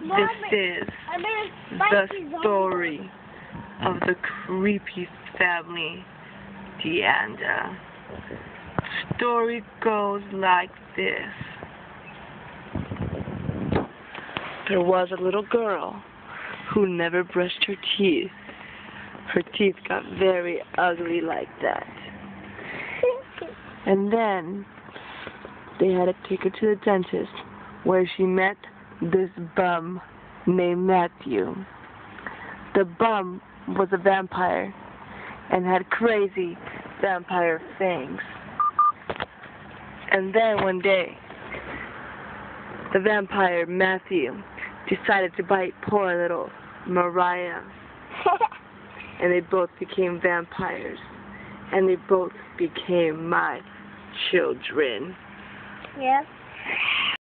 This is the story of the creepy family, Deanda. Story goes like this. There was a little girl who never brushed her teeth. Her teeth got very ugly like that. And then they had to take her to the dentist, where she met this bum named Matthew. The bum was a vampire and had crazy vampire fangs. And then one day, the vampire Matthew decided to bite poor little Mariah. And they both became vampires. And they both became my children. Yes.